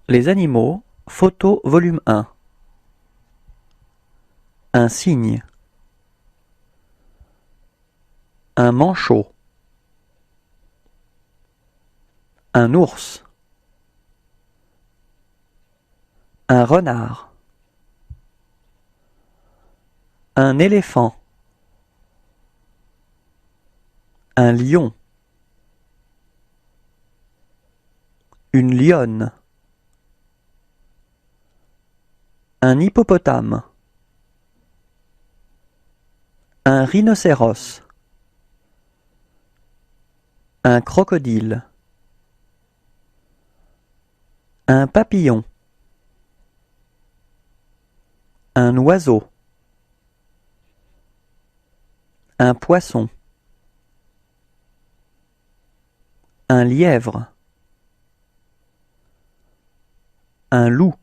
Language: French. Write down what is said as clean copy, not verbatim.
Les animaux, photo volume 1. Un cygne. Un manchot. Un ours. Un renard. Un éléphant. Un lion. Une lionne. Un hippopotame. Un rhinocéros. Un crocodile. Un papillon. Un oiseau. Un poisson. Un lièvre. Un loup.